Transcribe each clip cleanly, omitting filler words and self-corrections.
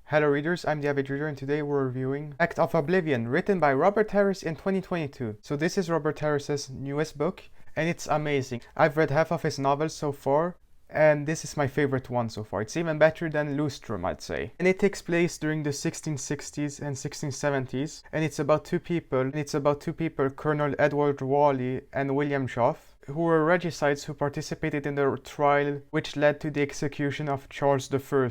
Hello readers, I'm the Avid reader and today we're reviewing Act of Oblivion, written by Robert Harris in 2022. So this is Robert Harris's newest book and it's amazing. I've read half of his novels so far and this is my favorite one so far. It's even better than Lustrum, I'd say. And it takes place during the 1660s and 1670s and it's about two people, Colonel Edward Whalley and William Joff, who were regicides who participated in the trial which led to the execution of Charles I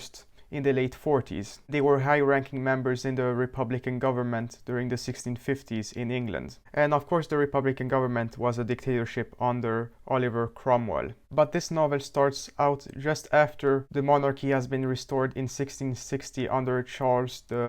in the late 40s. They were high-ranking members in the Republican government during the 1650s in England. And of course the Republican government was a dictatorship under Oliver Cromwell. But this novel starts out just after the monarchy has been restored in 1660 under Charles II.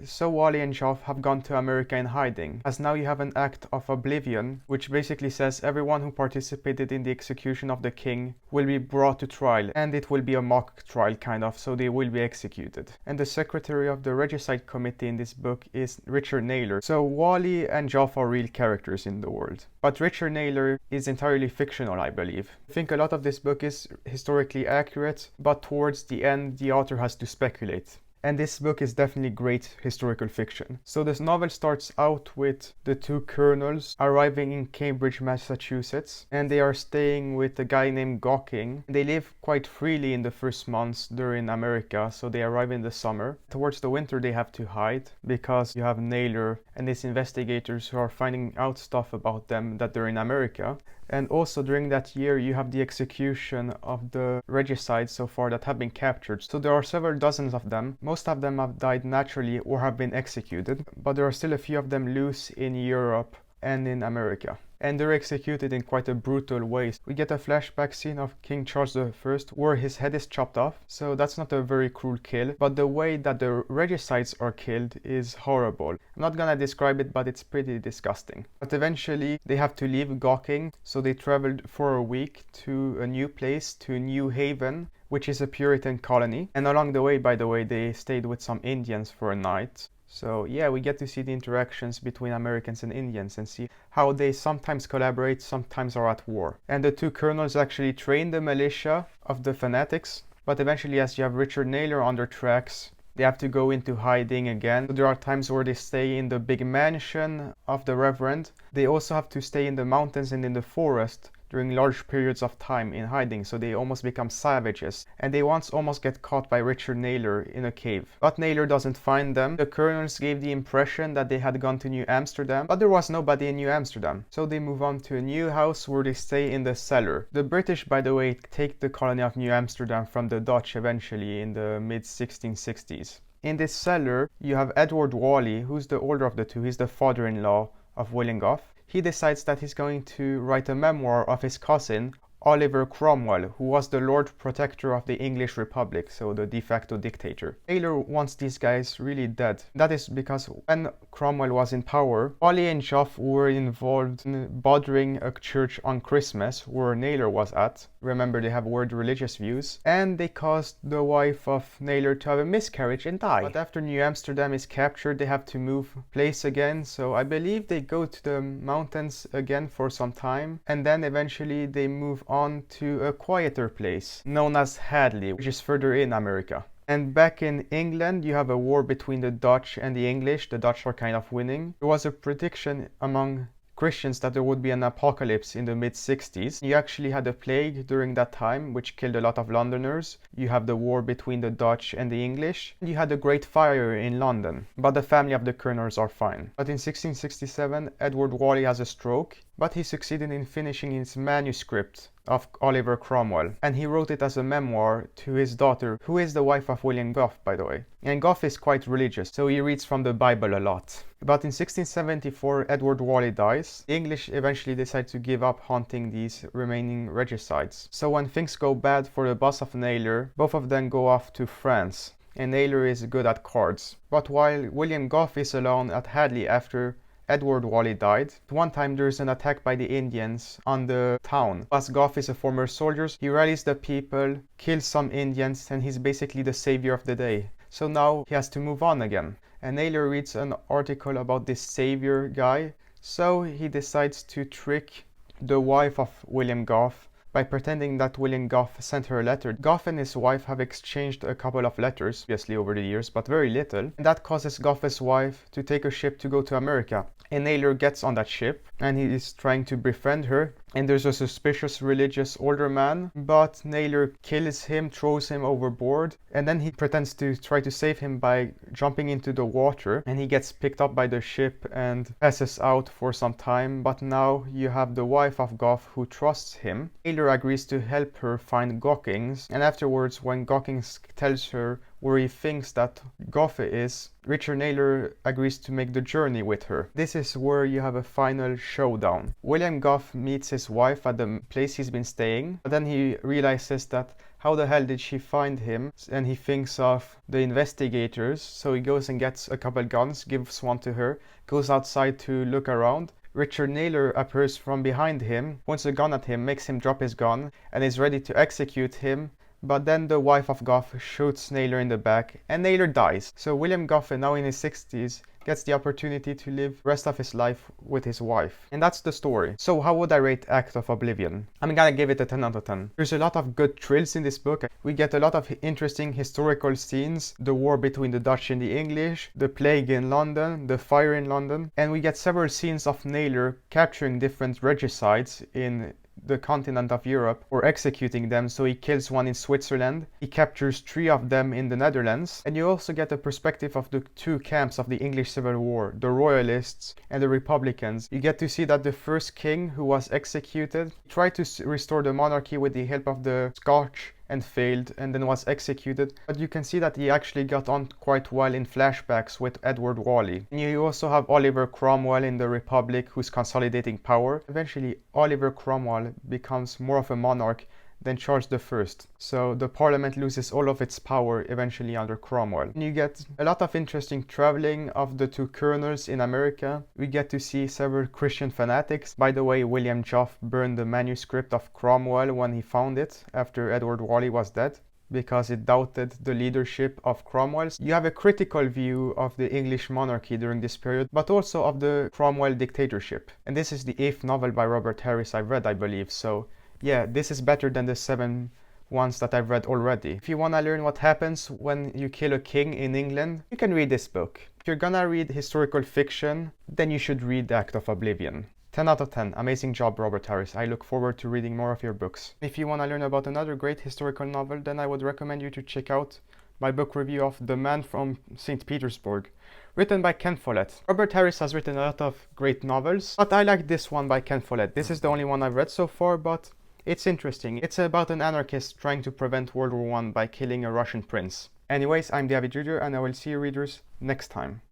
So Whalley and Joff have gone to America in hiding, as now you have an Act of Oblivion, which basically says everyone who participated in the execution of the king will be brought to trial, and it will be a mock trial kind of, so they will be executed. And the secretary of the regicide committee in this book is Richard Naylor. So Whalley and Joff are real characters in the world. But Richard Naylor is entirely fictional, I believe. I think a lot of this book is historically accurate, but towards the end the author has to speculate. And this book is definitely great historical fiction. So this novel starts out with the two colonels arriving in Cambridge, Massachusetts, and they are staying with a guy named Gawking. They live quite freely in the first months during America, so they arrive in the summer. Towards the winter they have to hide because you have Naylor and his investigators who are finding out stuff about them that they're in America. And also during that year you have the execution of the regicides so far that have been captured. So there are several dozens of them. Most of them have died naturally or have been executed, but there are still a few of them loose in Europe and in America. And they're executed in quite a brutal way. We get a flashback scene of King Charles I where his head is chopped off, so that's not a very cruel kill, but the way that the regicides are killed is horrible. I'm not gonna describe it, but it's pretty disgusting. But eventually they have to leave Gawking, so they traveled for a week to a new place, to New Haven, which is a Puritan colony. And along the way, by the way, they stayed with some Indians for a night. So yeah, we get to see the interactions between Americans and Indians and see how they sometimes collaborate, sometimes are at war. And the two colonels actually train the militia of the fanatics, but eventually as you have Richard Naylor on their tracks, they have to go into hiding again. So there are times where they stay in the big mansion of the Reverend. They also have to stay in the mountains and in the forest during large periods of time in hiding, so they almost become savages. And they once almost get caught by Richard Naylor in a cave. But Naylor doesn't find them. The colonels gave the impression that they had gone to New Amsterdam, but there was nobody in New Amsterdam. So they move on to a new house where they stay in the cellar. The British, by the way, take the colony of New Amsterdam from the Dutch eventually in the mid-1660s. In this cellar, you have Edward Whalley, who's the older of the two. He's the father-in-law of William Goff. He decides that he's going to write a memoir of his cousin, Oliver Cromwell, who was the Lord Protector of the English Republic, so the de facto dictator. Naylor wants these guys really dead. That is because when Cromwell was in power, Whalley and Joff were involved in bothering a church on Christmas where Naylor was at. Remember, they have weird religious views. And they caused the wife of Naylor to have a miscarriage and die. But after New Amsterdam is captured, they have to move place again. So I believe they go to the mountains again for some time. And then eventually they move on to a quieter place known as Hadley, which is further in America. And back in England, you have a war between the Dutch and the English. The Dutch are kind of winning. There was a prediction among Christians that there would be an apocalypse in the mid-60s. You actually had a plague during that time, which killed a lot of Londoners. You have the war between the Dutch and the English. You had a great fire in London, but the family of the colonels are fine. But in 1667, Edward Whalley has a stroke, but he succeeded in finishing his manuscript of Oliver Cromwell, and he wrote it as a memoir to his daughter, who is the wife of William Goff, by the way. And Goff is quite religious, so he reads from the Bible a lot. But in 1674, Edward Whalley dies. The English eventually decide to give up hunting these remaining regicides. So when things go bad for the boss of Naylor, both of them go off to France, and Naylor is good at cards. But while William Goff is alone at Hadley after Edward Whalley died, one time there's an attack by the Indians on the town. As Goff is a former soldier, he rallies the people, kills some Indians, and he's basically the savior of the day. So now he has to move on again. And Naylor reads an article about this savior guy, so he decides to trick the wife of William Goff by pretending that William Goff sent her a letter. Goff and his wife have exchanged a couple of letters, obviously over the years, but very little. And that causes Goff's wife to take a ship to go to America. And Naylor gets on that ship and he is trying to befriend her. And there's a suspicious religious older man, but Naylor kills him, throws him overboard, and then he pretends to try to save him by jumping into the water, and he gets picked up by the ship and passes out for some time. But now you have the wife of Goff who trusts him. Naylor agrees to help her find Gockings, and afterwards when Gockings tells her where he thinks that Goff is, Richard Naylor agrees to make the journey with her. This is where you have a final showdown. William Goff meets his wife at the place he's been staying, but then he realizes that how the hell did she find him, and he thinks of the investigators, so he goes and gets a couple guns, gives one to her, goes outside to look around. Richard Naylor appears from behind him, points a gun at him, makes him drop his gun, and is ready to execute him. But then the wife of Goff shoots Naylor in the back, and Naylor dies. So William Goff, now in his 60s, gets the opportunity to live the rest of his life with his wife. And that's the story. So how would I rate Act of Oblivion? I'm gonna give it a 10 out of 10. There's a lot of good thrills in this book. We get a lot of interesting historical scenes, the war between the Dutch and the English, the plague in London, the fire in London, and we get several scenes of Naylor capturing different regicides in the continent of Europe or executing them. So he kills one in Switzerland, he captures 3 of them in the Netherlands, and you also get a perspective of the 2 camps of the English Civil War, the Royalists and the Republicans. You get to see that the first king who was executed tried to restore the monarchy with the help of the Scotch and failed and then was executed, but you can see that he actually got on quite well in flashbacks with Edward Whalley. And you also have Oliver Cromwell in the Republic who's consolidating power. Eventually Oliver Cromwell becomes more of a monarch than Charles I. So the parliament loses all of its power eventually under Cromwell. And you get a lot of interesting traveling of the 2 colonels in America. We get to see several Christian fanatics. By the way, William Joff burned the manuscript of Cromwell when he found it after Edward Whalley was dead, because it doubted the leadership of Cromwell. You have a critical view of the English monarchy during this period, but also of the Cromwell dictatorship. And this is the 8th novel by Robert Harris I've read, I believe. So yeah, this is better than the 7 ones that I've read already. If you want to learn what happens when you kill a king in England, you can read this book. If you're gonna read historical fiction, then you should read Act of Oblivion. 10 out of 10. Amazing job, Robert Harris. I look forward to reading more of your books. If you want to learn about another great historical novel, then I would recommend you to check out my book review of The Man from St. Petersburg, written by Ken Follett. Robert Harris has written a lot of great novels, but I like this one by Ken Follett. This is the only one I've read so far, but it's interesting. It's about an anarchist trying to prevent World War I by killing a Russian prince. Anyways, I'm the Avid Reader, and I will see you readers next time.